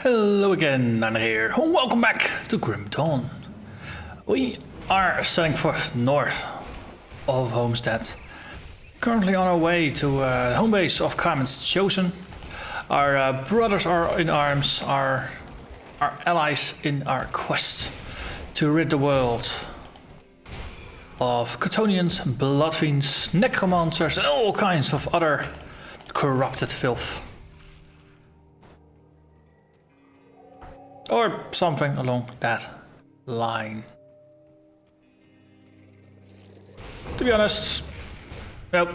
Hello again, Narnach here. Welcome back to Grim Dawn. We are setting forth north of Homestead. Currently on our way to the home base of Cadence chosen. Our brothers are in arms, our allies in our quest to rid the world of Catonians, blood fiends, necromancers and all kinds of other corrupted filth. Or something along that line. To be honest, well,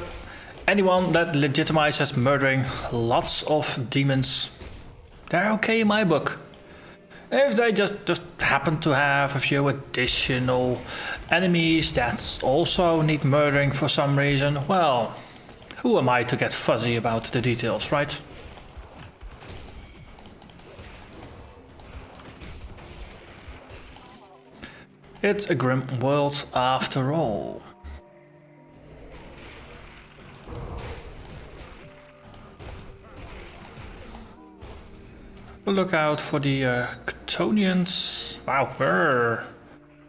anyone that legitimizes murdering lots of demons, they're okay in my book. If they just happen to have a few additional enemies that also need murdering for some reason, well, who am I to get fuzzy about the details, right? It's a grim world after all. Look out for the Catonians. Wow,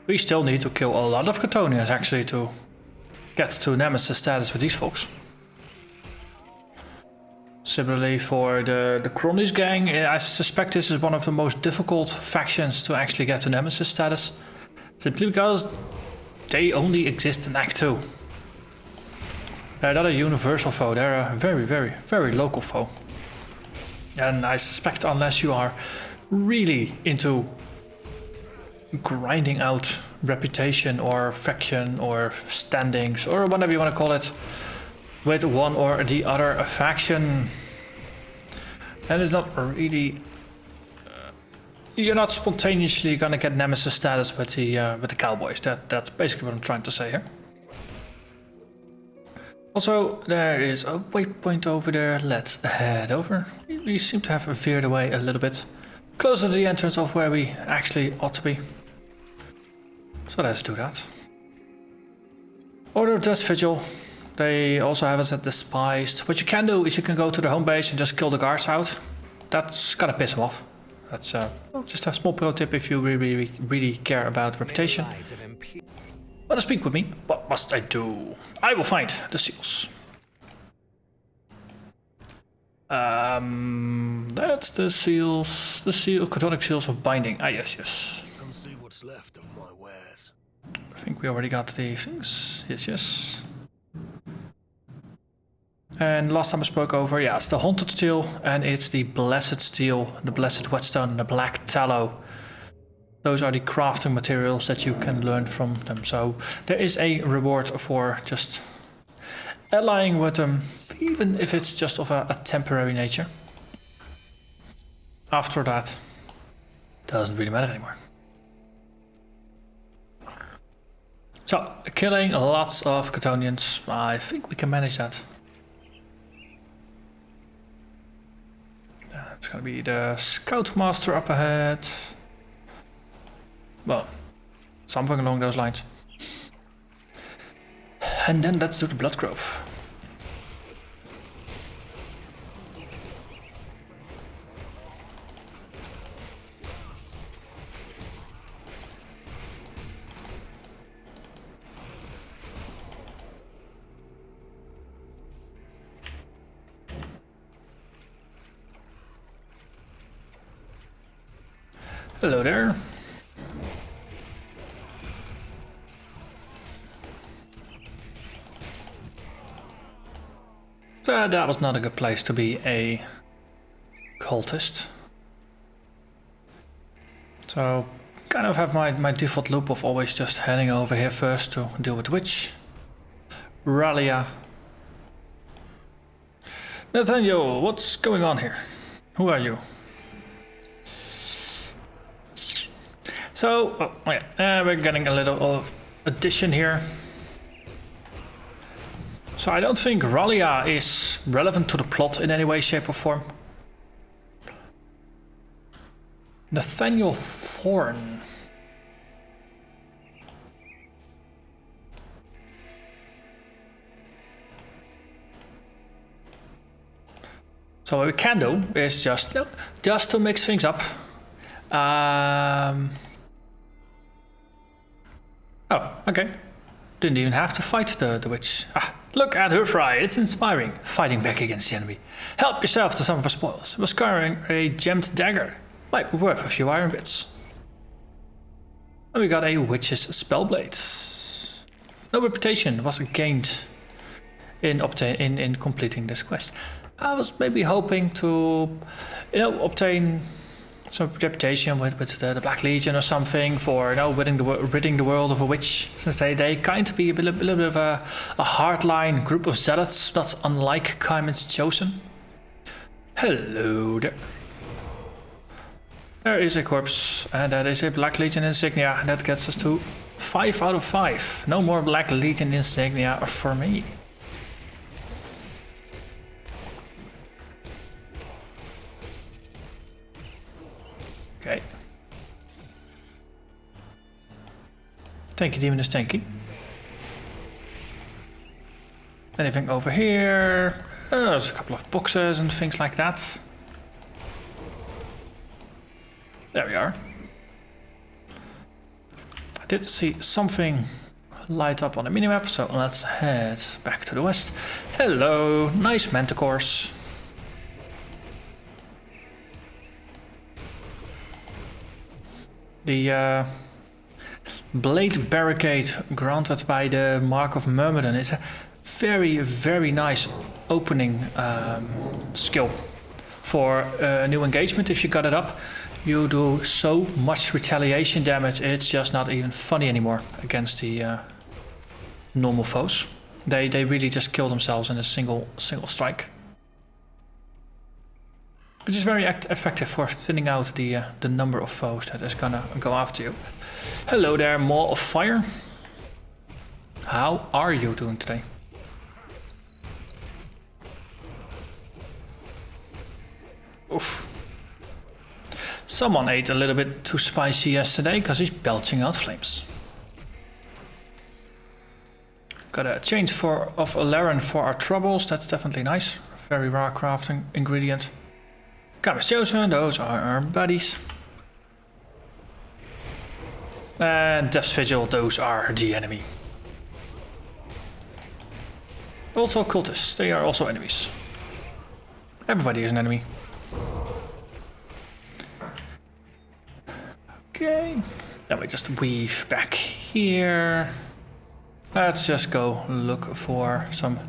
we still need to kill a lot of Catonians actually to get to Nemesis status with these folks. Similarly for the Cronies gang, I suspect this is one of the most difficult factions to actually get to Nemesis status. Simply because they only exist in Act 2. They're not a universal foe, they're a very local foe. And I suspect unless you are really into grinding out reputation or faction or standings or whatever you want to call it with one or the other faction, then it's not really... you're not spontaneously gonna get Nemesis status with the cowboys. That's basically what I'm trying to say here. Also, there is a waypoint over there. Let's head over. We seem to have veered away a little bit. Closer to the entrance of where we actually ought to be. So let's do that. Order of Death Vigil. They also have us at Despised. What you can do is you can go to the home base and just kill the guards out. That's gonna piss them off. That's just a small pro tip if you really care about reputation. Want to speak with me? What must I do? I will find the seals. That's the seals. The Catonic seals of binding. Ah, yes. Come see what's left of my wares. I think we already got the things. Yes. And last time I spoke over, yeah, it's the Haunted Steel and it's the Blessed Steel, the Blessed Whetstone, and the Black Tallow. Those are the crafting materials that you can learn from them. So there is a reward for just allying with them, even if it's just of a temporary nature. After that, doesn't really matter anymore. So, killing lots of Catonians, I think we can manage that. It's gonna be the Scoutmaster up ahead. Well, something along those lines. And then let's do the Blood Grove. Hello there. So that was not a good place to be a cultist. So kind of have my default loop of always just heading over here first to deal with the witch. Ralia. Nathaniel, what's going on here? Who are you? So, we're getting a little of addition here. So I don't think Ralia is relevant to the plot in any way, shape or form. Nathaniel Thorne. So So what we can do is just to mix things up. Oh, okay. Didn't even have to fight the witch. Ah, look at her fry, it's inspiring. Fighting back against the enemy. Help yourself to some of her spoils. Was carrying a gemmed dagger. Might be worth a few iron bits. And we got a witch's spellblade. No reputation was gained in completing this quest. I was maybe hoping to, obtain some reputation with the Black Legion or something for, ridding the world of a witch. Since they kind of be a little bit of a hardline group of zealots, not unlike Cadence chosen. Hello there. There is a corpse, and that is a Black Legion insignia. That gets us to 5 out of 5. No more Black Legion insignia for me. Okay. Tanky demon is tanky. Anything over here? There's a couple of boxes and things like that. There we are. I did see something light up on the minimap, so let's head back to the west. Hello, nice manticores. The blade barricade granted by the Mark of Myrmidon is a very, very nice opening skill for a new engagement. If you got it up, you do so much retaliation damage, it's just not even funny anymore against the normal foes. They really just kill themselves in a single strike. Which is very effective for thinning out the number of foes that is gonna go after you. Hello there, Maw of Fire. How are you doing today? Oof. Someone ate a little bit too spicy yesterday because he's belching out flames. Got a change of Alaran for our troubles, that's definitely nice. Very rare crafting ingredient. Cadence chosen, those are our buddies. And Death's Vigil, those are the enemy. Also cultists, they are also enemies. Everybody is an enemy. Okay, then we just weave back here. Let's just go look for some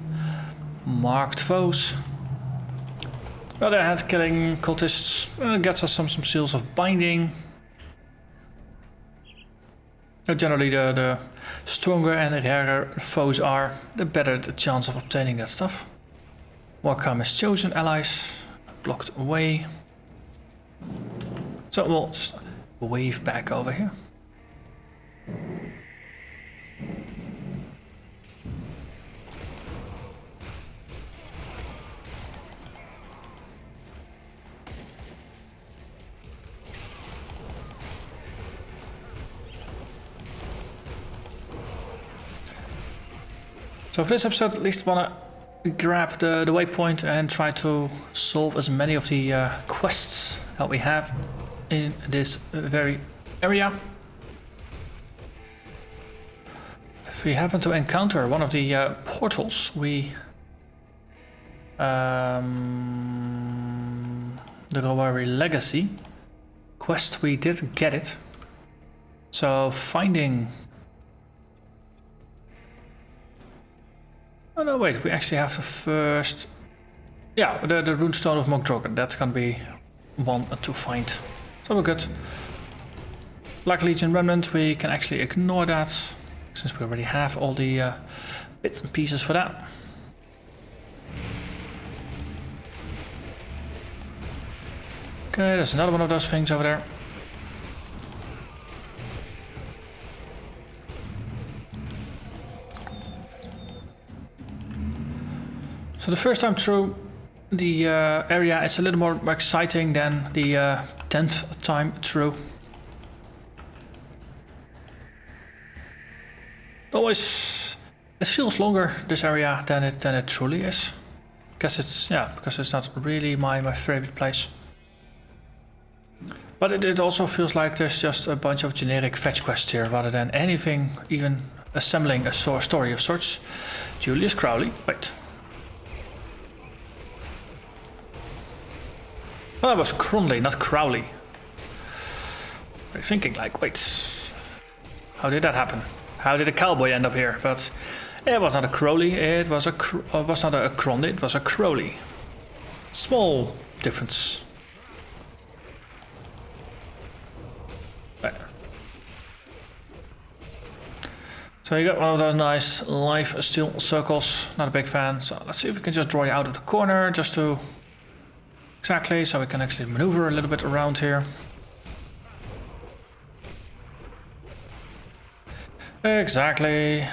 marked foes. Well, the head killing cultists gets us some seals of binding. Generally, the stronger and rarer foes are, the better the chance of obtaining that stuff. More Cadence chosen allies blocked away. So we'll just wave back over here. So for this episode, at least want to grab the waypoint and try to solve as many of the quests that we have in this very area. If we happen to encounter one of the portals, the Rowari Legacy quest, we did get it. So finding... Oh no, wait, we actually have to first... Yeah, the runestone of Mokdrogan, that's gonna be one to find. So we're good. Black Legion Remnant, we can actually ignore that, since we already have all the bits and pieces for that. Okay, there's another one of those things over there. So the first time through the area is a little more exciting than the 10th time through. Always, it feels longer, this area, than it truly is. Guess it's, yeah, because it's not really my favorite place. But it also feels like there's just a bunch of generic fetch quests here rather than anything, even assembling a story of sorts. Julius Crowley, wait. Oh, that was Cronley, not Crowley. I'm thinking like, wait, how did that happen? How did a cowboy end up here? But it was not a Crowley, it was not a Cronley, it was a Crowley. Small difference. So you got one of those nice live steel circles, not a big fan. So let's see if we can just draw you out of the corner just to... Exactly, so we can actually maneuver a little bit around here. Exactly.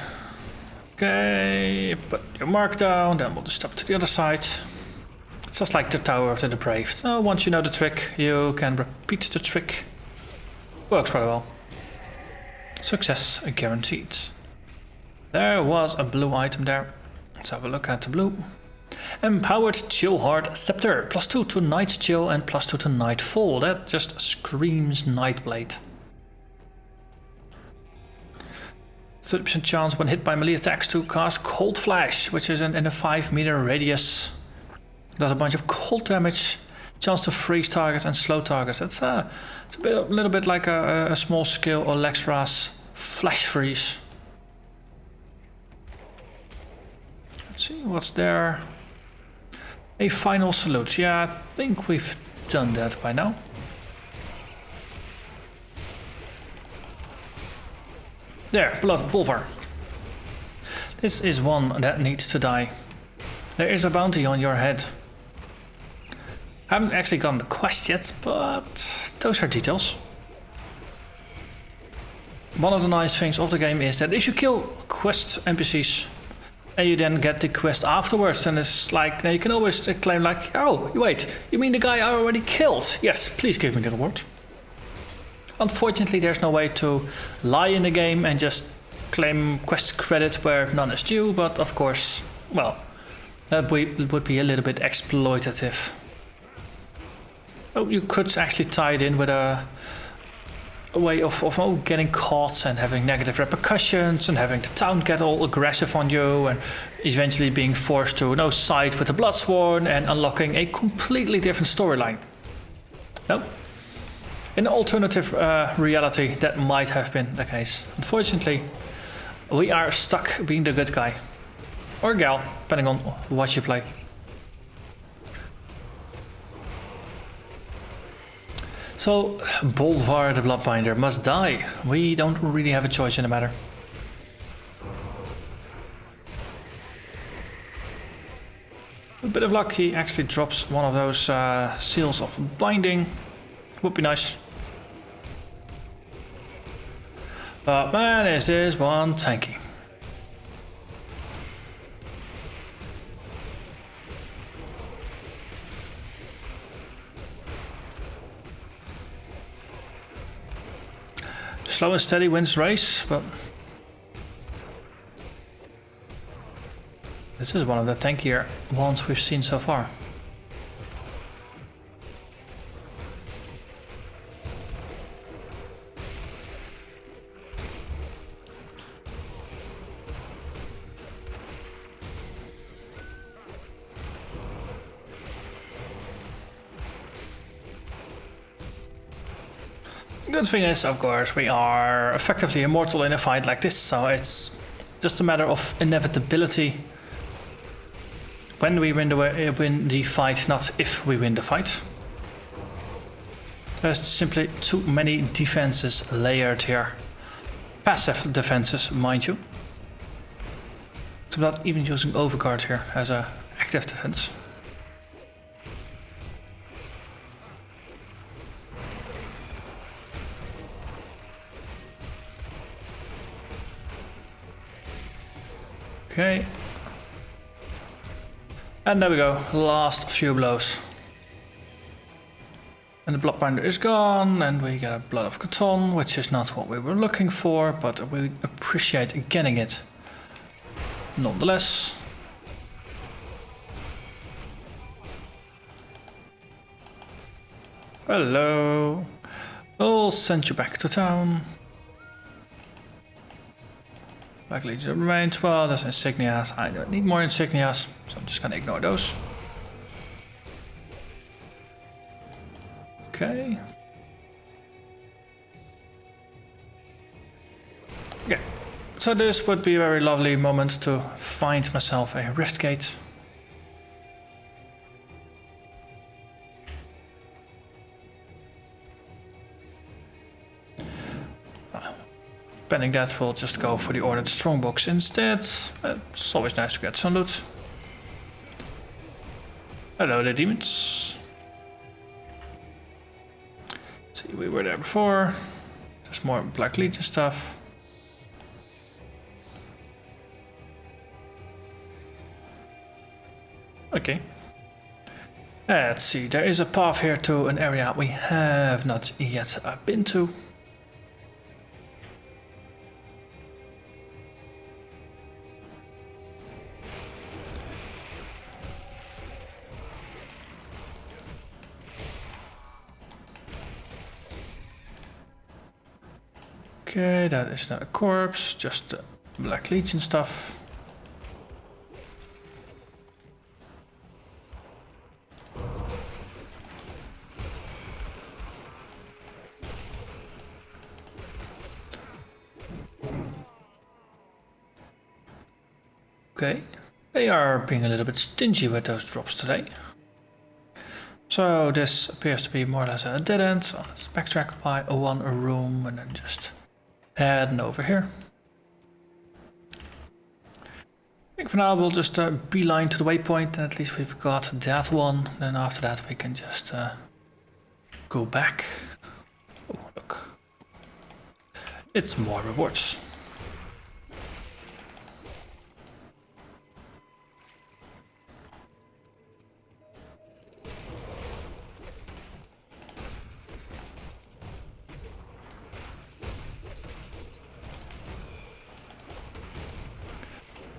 Okay, put your mark down, then we'll just step to the other side. It's just like the Tower of the Depraved. So once you know the trick, you can repeat the trick. Works quite well. Success guaranteed. There was a blue item there. Let's have a look at the blue. Empowered Chill Heart Scepter. +2 to Night Chill and +2 to Nightfall. That just screams Nightblade. 30% chance when hit by melee attacks to cast Cold Flash, which is in a 5-meter radius. Does a bunch of cold damage. Chance to freeze targets and slow targets. It's a little bit like a small scale Alexra's Flash Freeze. Let's see what's there. A final salute. Yeah, I think we've done that by now. There, Blood Pulver. This is one that needs to die. There is a bounty on your head. Haven't actually gotten the quest yet, but those are details. One of the nice things of the game is that if you kill quest NPCs and you then get the quest afterwards, then it's like, now you can always claim like, oh, wait, you mean the guy I already killed? Yes, please give me the reward. Unfortunately, there's no way to lie in the game and just claim quest credit where none is due, but of course, well, that would be a little bit exploitative. Oh, you could actually tie it in with a way of getting caught and having negative repercussions and having the town get all aggressive on you and eventually being forced to side with the Bloodsworn and unlocking a completely different storyline. No? In an alternative reality, that might have been the case. Unfortunately, we are stuck being the good guy. Or gal, depending on what you play. So, Bolvar the Bloodbinder must die. We don't really have a choice in the matter. With a bit of luck, he actually drops one of those seals of binding. Would be nice. But man, is this one tanky. Slow and steady wins race, but this is one of the tankier ones we've seen so far. Good thing is, of course, we are effectively immortal in a fight like this, so it's just a matter of inevitability when we win the fight, not if we win the fight. There's simply too many defenses layered here. Passive defenses, mind you. I'm not even using Overguard here as an active defense. Okay. And there we go, last few blows. And the Bloodbinder is gone, and we get a Blood of Catan, which is not what we were looking for, but we appreciate getting it nonetheless. Hello. We'll send you back to town. Black Legion remains. Well, there's insignias. I don't need more insignias, so I'm just gonna ignore those. Okay. Okay. So this would be a very lovely moment to find myself a rift gate. Pending that, we'll just go for the ordered strongbox instead. It's always nice to get some loot. Hello there, demons. See, we were there before. There's more Black Legion stuff. Okay. Let's see, there is a path here to an area we have not yet been to. Okay, that is not a corpse, just Black Legion stuff. Okay, they are being a little bit stingy with those drops today. So this appears to be more or less a dead end, so let's backtrack by one room and then just heading over here. I think for now we'll just beeline to the waypoint, and at least we've got that one. Then after that we can just go back. Oh, look. It's more rewards.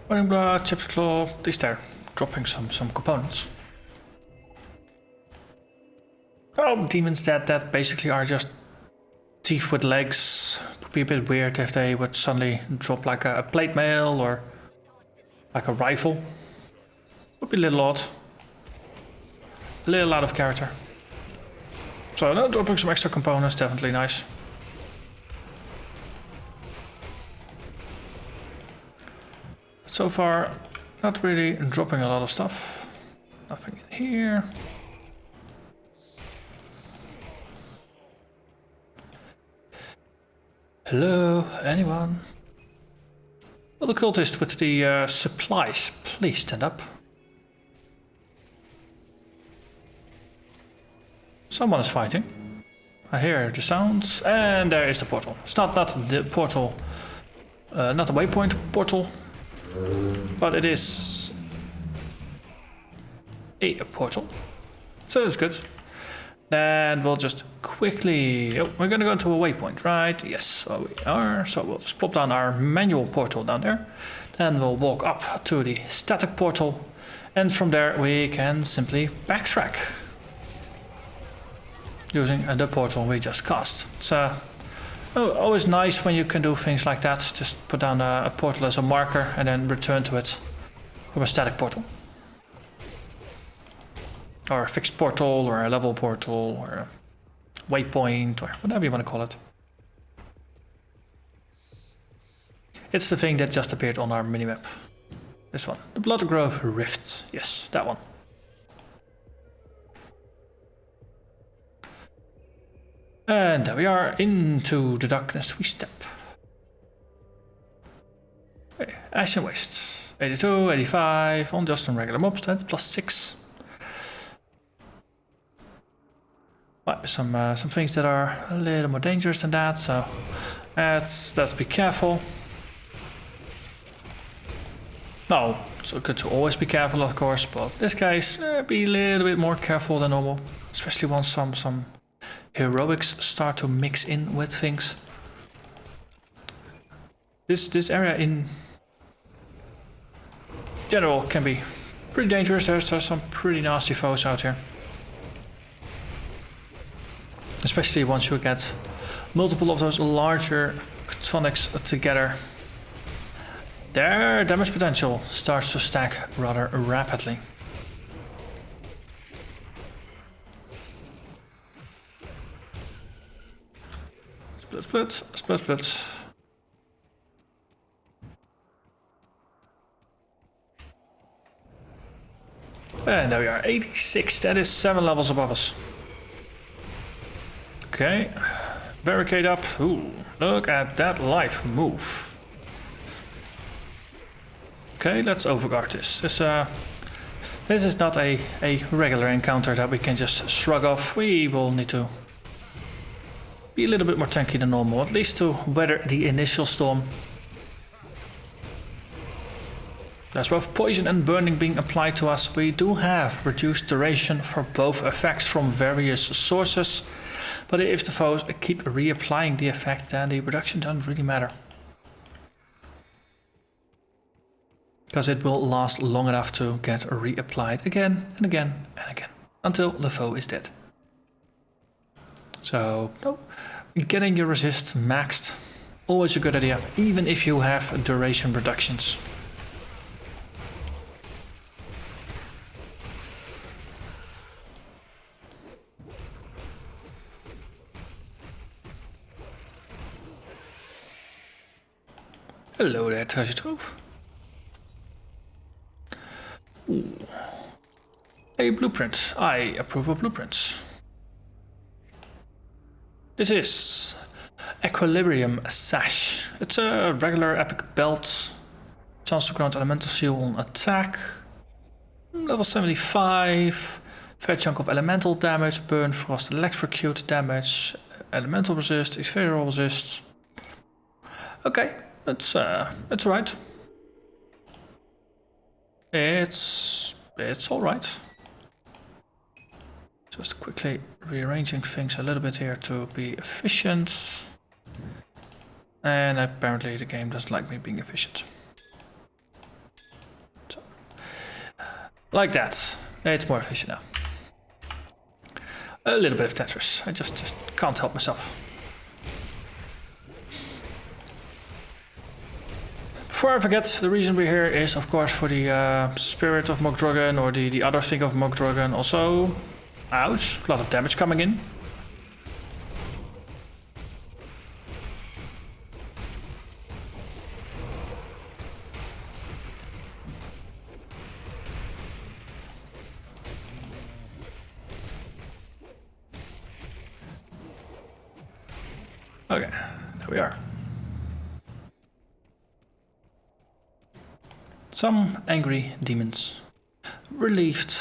Burning Blood, Chipped Claw, at least they're dropping some components. Oh, demons that basically are just teeth with legs. Would be a bit weird if they would suddenly drop like a plate mail or like a rifle. Would be a little odd. A little out of character. So no, dropping some extra components, definitely nice. So far, not really dropping a lot of stuff. Nothing in here. Hello, anyone? Well, the cultist with the supplies, please stand up. Someone is fighting. I hear the sounds, and there is the portal. It's not the portal, not the waypoint portal. But it is a portal, so that's good. Then we'll just quickly... Oh, we're gonna go to a waypoint, right? Yes, so we are. So we'll just plop down our manual portal down there. Then we'll walk up to the static portal. And from there we can simply backtrack. Using the portal we just cast. So... Oh, always nice when you can do things like that. Just put down a portal as a marker and then return to it from a static portal. Or a fixed portal, or a level portal, or a waypoint, or whatever you want to call it. It's the thing that just appeared on our minimap. This one. The Blood Grove Rift. Yes, that one. And there we are, into the darkness we step. Okay, Ash and Waste. 82, 85, on just on regular mobs, that's +6. Might be some things that are a little more dangerous than that, so let's be careful. No, so good to always be careful, of course, but this case, be a little bit more careful than normal, especially once some heroics start to mix in with things. This area in general can be pretty dangerous. There's some pretty nasty foes out here. Especially once you get multiple of those larger tonics together. Their damage potential starts to stack rather rapidly. Split, split, split. And there we are, 86. That is 7 levels above us. Okay, barricade up. Ooh, look at that life move. Okay, let's overguard this. This is not a regular encounter that we can just shrug off. We will need to be a little bit more tanky than normal, at least to weather the initial storm. There's both poison and burning being applied to us. We do have reduced duration for both effects from various sources, but if the foes keep reapplying the effect, then the reduction doesn't really matter. Because it will last long enough to get reapplied again and again and again, until the foe is dead. So, no, getting your resist maxed, always a good idea, even if you have duration reductions. Hello there, treasure trove. Ooh. A blueprint. I approve of blueprints. This is Equilibrium Sash. It's a regular epic belt. Chance to grant elemental seal on attack. Level 75. Fair chunk of elemental damage. Burn, frost, electrocute damage. Elemental resist, ephemeral resist. Okay. It's right. It's all right. Just quickly rearranging things a little bit here to be efficient. And apparently the game doesn't like me being efficient. So, like that. It's more efficient now. A little bit of Tetris. I just can't help myself. Before I forget, the reason we're here is, of course, for the spirit of Mogdrogan, or the other thing of Mogdrogan. Also, ouch, a lot of damage coming in. Okay, there we are. Some angry demons, relieved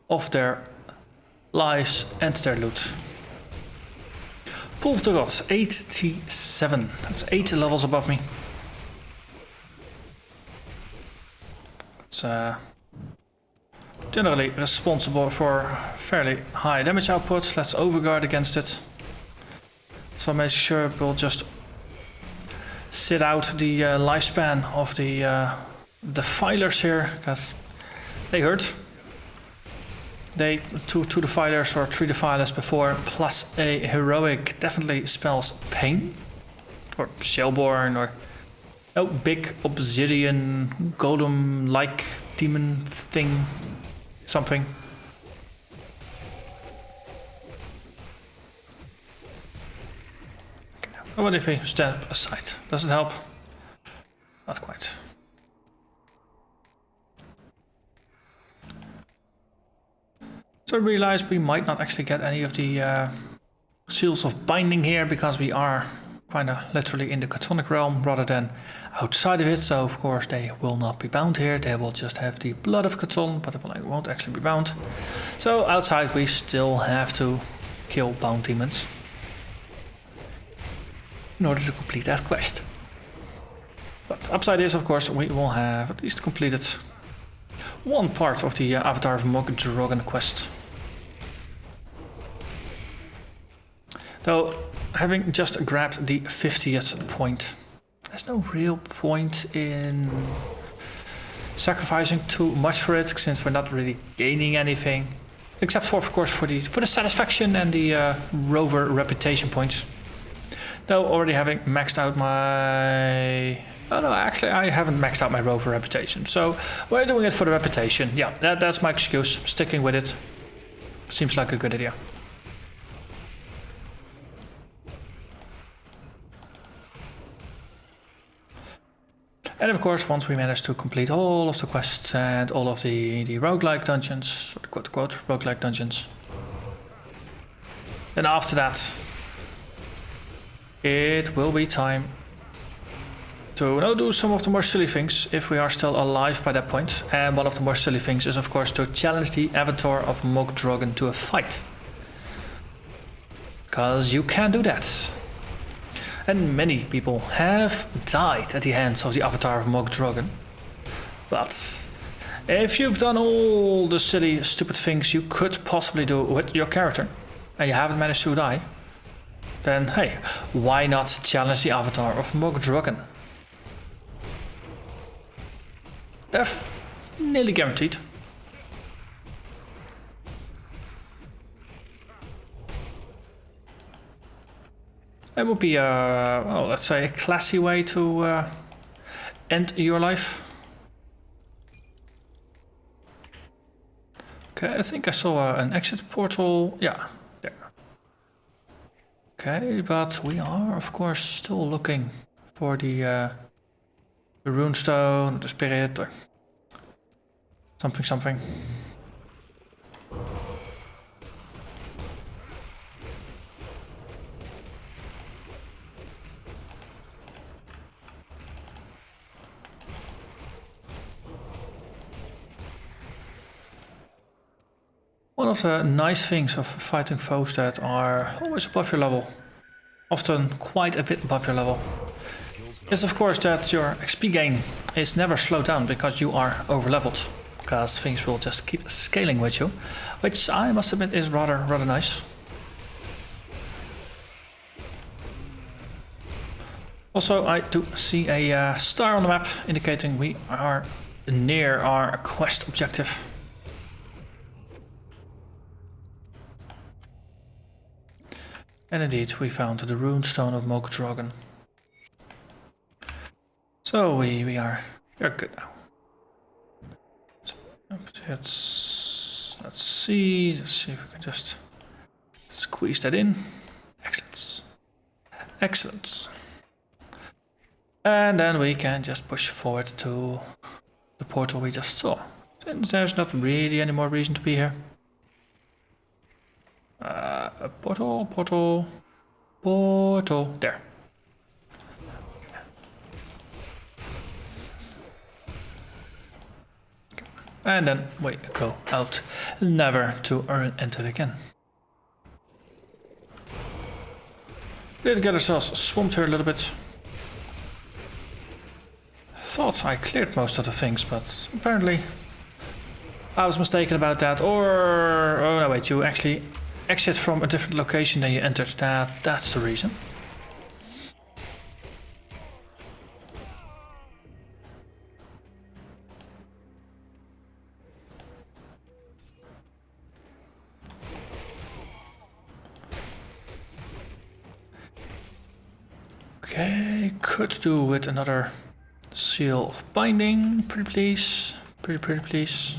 of their lives and their loot. Pool of the Rot, 87. That's 8 levels above me. It's generally responsible for fairly high damage output. Let's overguard against it. So make sure we'll just sit out the lifespan of the filers here, because they hurt. They two defilers or 3 defilers before, plus a heroic definitely spells pain. Or Shellborn, or big obsidian golem-like demon thing, something. Okay. What if we step aside? Does it help? Not quite. So I realized we might not actually get any of the seals of binding here, because we are kind of literally in the Chthonic realm rather than outside of it. So of course they will not be bound here. They will just have the blood of Chthon, but they won't actually be bound. So outside we still have to kill bound demons in order to complete that quest. But upside is, of course, we will have at least completed one part of the Avatar of Mogdrogan quest. Though, having just grabbed the 50th point, there's no real point in sacrificing too much for it, since we're not really gaining anything. Except for, of course, for the satisfaction and the rover reputation points. Though already having maxed out my... Oh no, actually I haven't maxed out my rover reputation. So we're doing it for the reputation. Yeah, that's my excuse. Sticking with it. Seems like a good idea. And of course, once we manage to complete all of the quests and all of the roguelike dungeons, or the quote-unquote roguelike dungeons, then after that, it will be time to now do some of the more silly things, if we are still alive by that point. And one of the more silly things is, of course, to challenge the avatar of Mog Drogon to a fight. Because you can do that. And many people have died at the hands of the avatar of Mog Drogon. But if you've done all the silly, stupid things you could possibly do with your character, and you haven't managed to die, then hey, why not challenge the avatar of Mog Drogon? Death nearly guaranteed. It would be well, let's say a classy way to end your life. Okay, I think I saw an exit portal. Yeah, there. Okay, but we are, of course, still looking for the runestone, the spirit, or something. One of the nice things of fighting foes that are always above your level, often quite a bit above your level, is of course that your XP gain is never slowed down because you are overleveled, because things will just keep scaling with you, which I must admit is rather nice. Also, I do see a star on the map indicating we are near our quest objective. And indeed, we found the runestone of Mog Drogon. So we are good now. So, let's see if we can just squeeze that in. Excellent. And then we can just push forward to the portal we just saw. Since there's not really any more reason to be here. A portal. There. And then we go out, never to enter again. Did get ourselves swamped here a little bit. Thought I cleared most of the things, but apparently I was mistaken about that. Or oh no, wait, you actually exit from a different location than you entered. That's the reason. Okay, could do with another seal of binding, pretty please. Pretty please.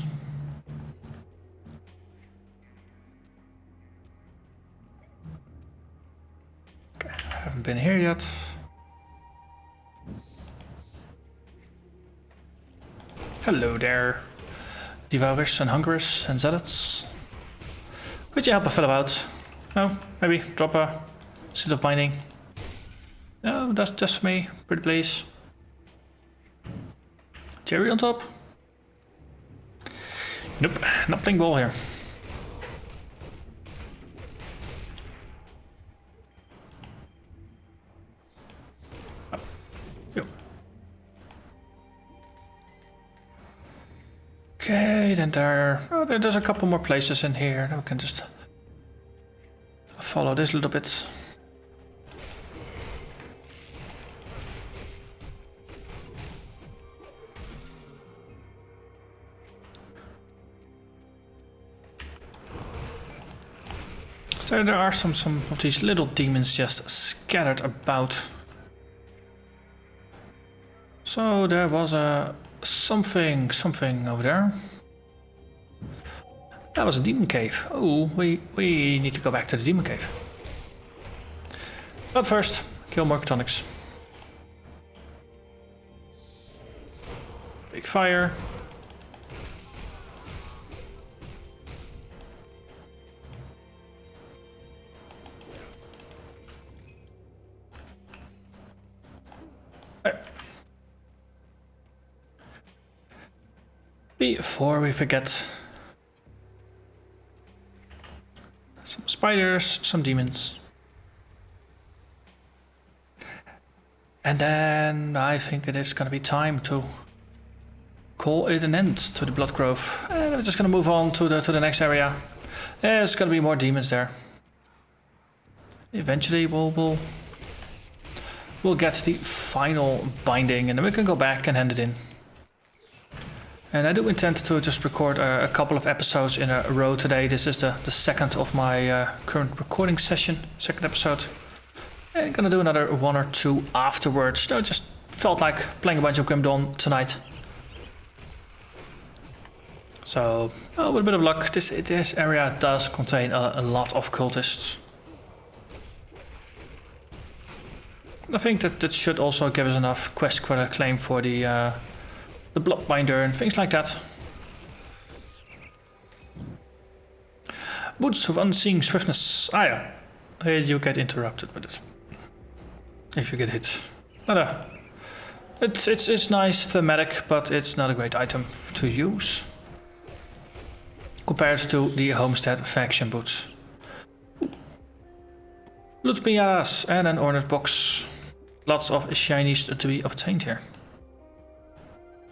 Okay, haven't been here yet. Hello there, devourers and hungerers and zealots. Could you help a fellow out? Oh, maybe drop a seal of binding. No, that's just me, pretty please. Cherry on top? Nope, not playing ball here. Oh. Yo. Okay, then there's a couple more places in here. We can just follow this a little bit. There are some of these little demons just scattered about. So there was a something over there. That was a demon cave. Oh, we need to go back to the demon cave. But first, kill more tonics. Big fire. Before we forget, some spiders, some demons. And then I think it is going to be time to call it an end to the Blood Grove. And we're just going to move on to the next area. There's going to be more demons there. Eventually we'll get the final binding and then we can go back and hand it in. And I do intend to just record a couple of episodes in a row today. This is the second of my current recording session, second episode. And I'm gonna do another one or two afterwards. I just felt like playing a bunch of Grim Dawn tonight. So, with a bit of luck, this area does contain a lot of cultists. I think that should also give us enough quest claim for the Bloodbinder and things like that. Boots of Unseen Swiftness. Ah yeah, you get interrupted with it. If you get hit. It's nice, thematic, but it's not a great item to use. Compared to the Homestead faction boots. Loot piñatas and an ornate box. Lots of shinies to be obtained here.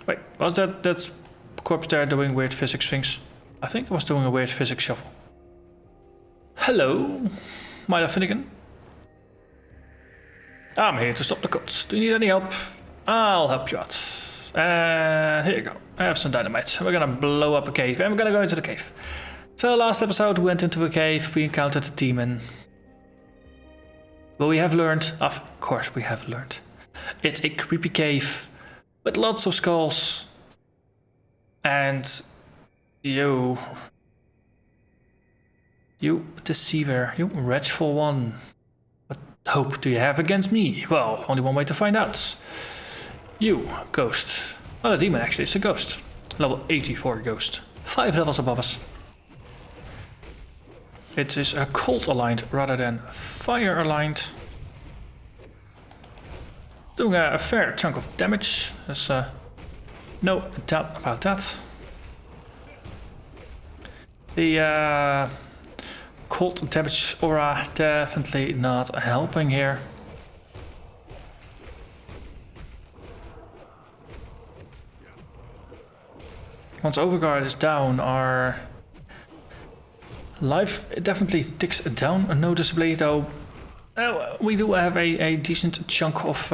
Wait, was that corpse there doing weird physics things? I think it was doing a weird physics shuffle. Hello, Myla Finnegan. I'm here to stop the cults. Do you need any help? I'll help you out. Here you go. I have some dynamite. We're gonna blow up a cave and we're gonna go into the cave. So last episode we went into a cave, we encountered a demon. But we have learned, of course we have learned. It's a creepy cave with lots of skulls. And you deceiver, you wretchful one. What hope do you have against me? Well, only one way to find out. You, ghost. Not a demon actually, it's a ghost. Level 84 ghost. 5 levels above us. It is a cold aligned rather than fire aligned. Doing a fair chunk of damage. There's no doubt about that. The cold damage aura definitely not helping here. Once Overguard is down, our life definitely ticks down noticeably, though we do have a decent chunk of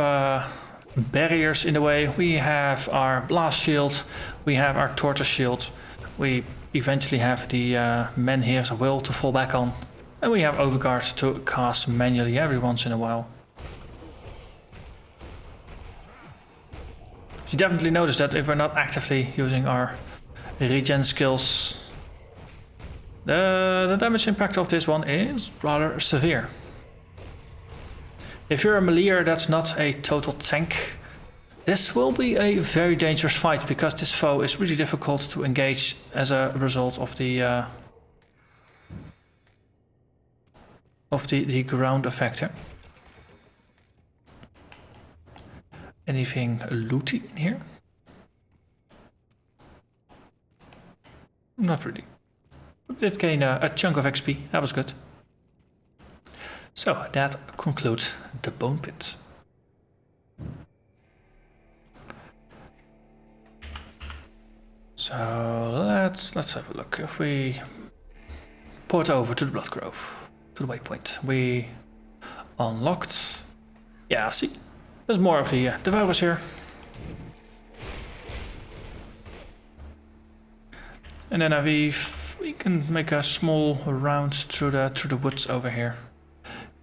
barriers in the way. We have our blast shield, we have our tortoise shield, we eventually have the Menhir's will to fall back on, and we have Overguard to cast manually every once in a while. You definitely notice that if we're not actively using our regen skills, the damage impact of this one is rather severe. If you're a meleeer that's not a total tank, this will be a very dangerous fight because this foe is really difficult to engage as a result of the ground effect here. Anything looty in here? Not really. We did gain a chunk of XP, that was good. So that concludes the bone pit. So let's have a look. If we port over to the Blood Grove, to the waypoint, we unlocked. Yeah, see, there's more of the virus here. And then we can make a small round through the woods over here,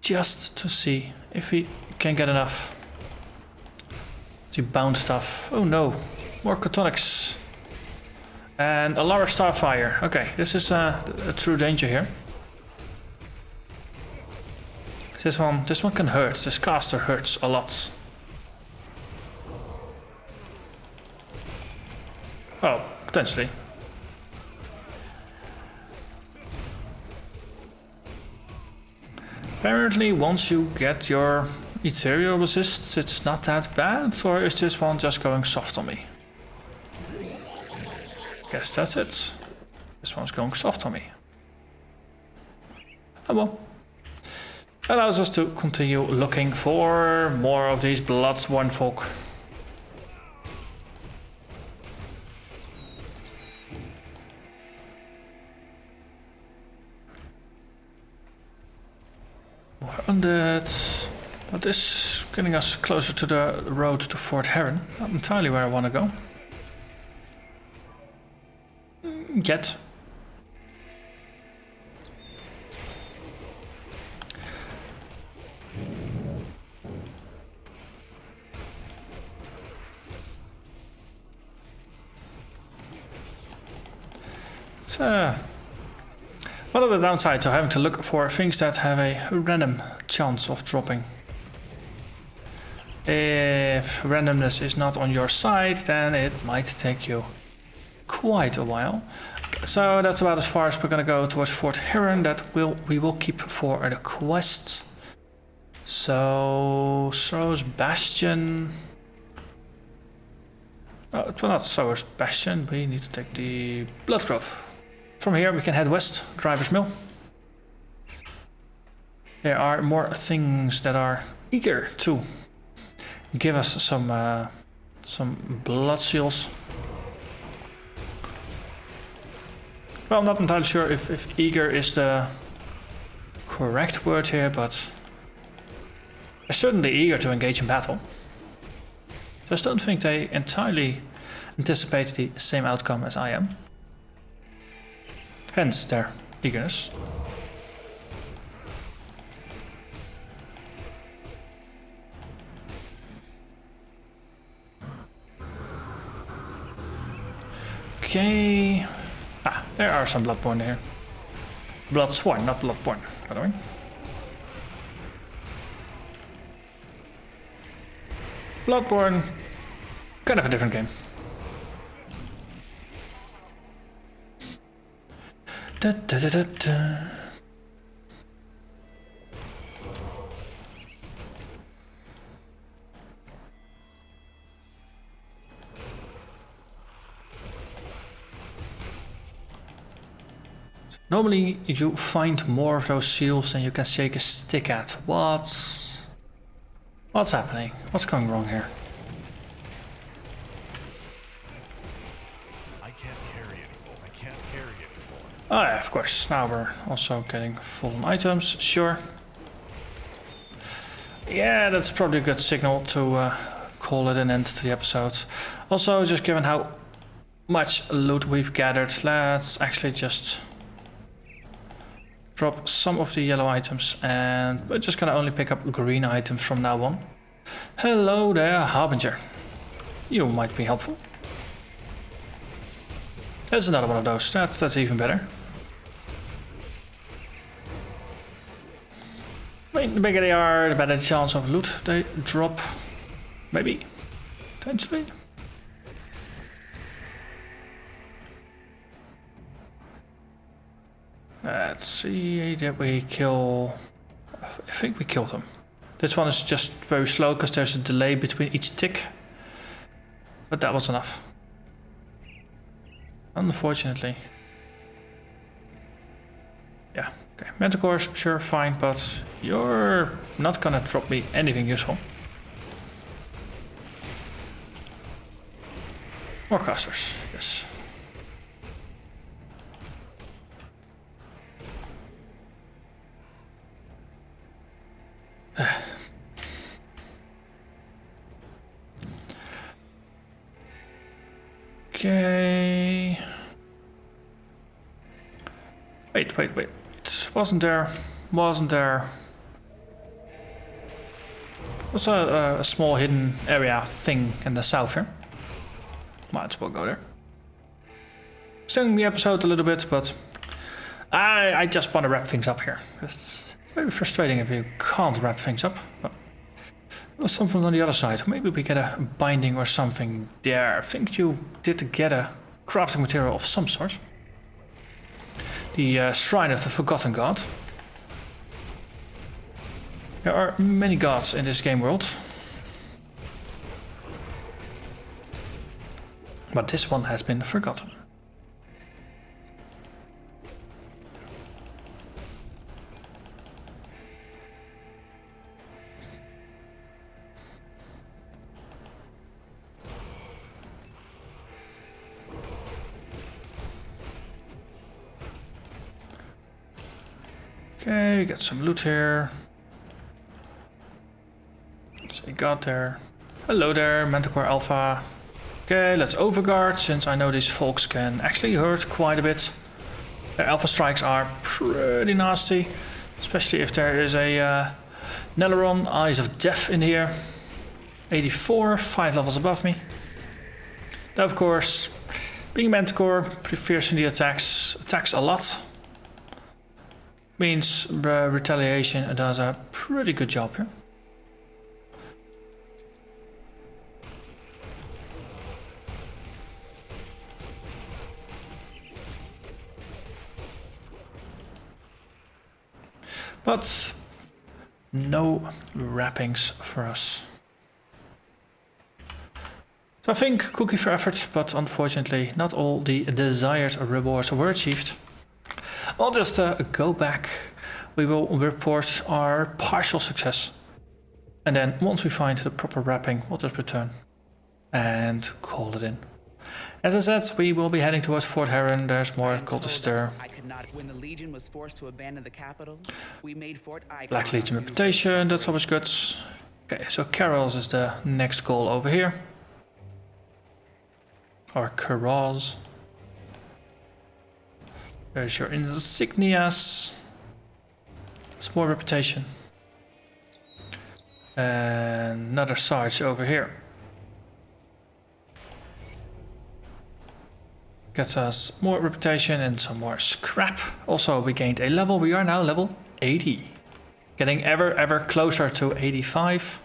just to see if we can get enough to bounce stuff. Oh no, more cotonics and a Lara Starfire. Okay, this is a true danger here. This one can hurt. This caster hurts a lot. Oh, potentially. Apparently, once you get your ethereal resists, it's not that bad, or is this one just going soft on me? Guess that's it. This one's going soft on me. Oh well. Allows us to continue looking for more of these Bloodsworn folk. More undead. But this is getting us closer to the road to Fort Heron. Not entirely where I want to go. Yet. One of the downsides of having to look for things that have a random chance of dropping. If randomness is not on your side, then it might take you quite a while. So that's about as far as we're gonna go towards Fort Heron. We will keep for the quest. So So's Bastion. Oh, well, not So's Bastion. We need to take the Bloodgrove. From here we can head west, Driver's Mill. There are more things that are eager to give us some blood seals. Well, I'm not entirely sure if eager is the correct word here, but they're certainly eager to engage in battle. Just don't think they entirely anticipate the same outcome as I am. Hence their eagerness. Okay. Ah, there are some Bloodborne here. Bloodsworn, not Bloodborne, by the way. Bloodborne, kind of a different game. Da, da, da, da, da. Normally you find more of those seals than you can shake a stick at. What's happening? What's going wrong here? Oh yeah, of course. Now we're also getting full on items, sure. Yeah, that's probably a good signal to call it an end to the episode. Also, just given how much loot we've gathered, let's actually just drop some of the yellow items, and we're just gonna only pick up green items from now on. Hello there, Harbinger. You might be helpful. There's another one of those. That's even better. I mean, the bigger they are, the better the chance of loot they drop. Maybe. Potentially. Let's see, did we kill... I think we killed them. This one is just very slow because there's a delay between each tick. But that was enough. Unfortunately. Yeah, okay. Manticores, sure, fine, but you're not gonna drop me anything useful. More casters, yes. Okay. Wait. Wasn't there? What's a small hidden area thing in the south here? Might as well go there. Extending the episode a little bit, but I just want to wrap things up here. It's very frustrating if you can't wrap things up. But there's something on the other side. Maybe we get a binding or something there. I think you did get a crafting material of some sort. The Shrine of the Forgotten God. There are many gods in this game world. But this one has been forgotten. Okay, get some loot here. There's a god there. Hello there, Manticore Alpha. Okay, let's Overguard, since I know these folks can actually hurt quite a bit. Their Alpha strikes are pretty nasty, especially if there is a Neleron, Eyes of Death in here. 84, 5 levels above me. Now, of course, being Manticore, pretty fierce in the attacks a lot. Means Retaliation does a pretty good job here. But no wrappings for us. So I think cookie for effort, but unfortunately not all the desired rewards were achieved. I'll just go back. We will report our partial success. And then once we find the proper wrapping, we'll just return and call it in. As I said, we will be heading towards Fort Heron. There's more gold to stir. When the Legion was forced to abandon the capital, we made Fort Black Legion reputation, that's always good. Okay, so Carol's is the next goal over here. Or Karaz. There's your insignias. It's more reputation. And another Sarge over here. Gets us more reputation and some more scrap. Also, we gained a level. We are now level 80. Getting ever closer to 85.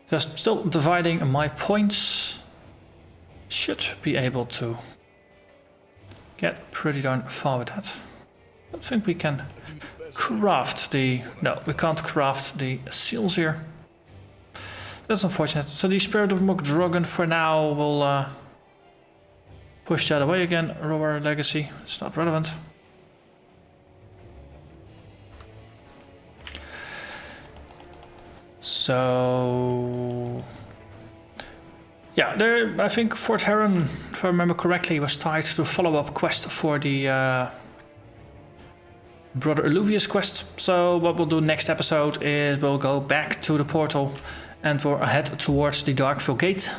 Just still dividing my points. Should be able to get pretty darn far with that. I don't think we can craft the... No, we can't craft the seals here. That's unfortunate. So the Spirit of Mokdragon for now will push that away again. Rower Legacy, it's not relevant. So... yeah, there, I think Fort Heron, if I remember correctly, was tied to the follow-up quest for the Brother Illuvius quest. So what we'll do next episode is we'll go back to the portal and we'll head towards the Darkville Gate.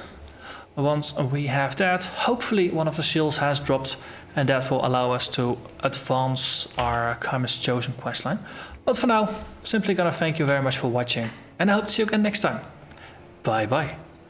Once we have that, hopefully one of the seals has dropped and that will allow us to advance our Chimus Chosen questline. But for now, simply gonna thank you very much for watching and I hope to see you again next time. Bye bye.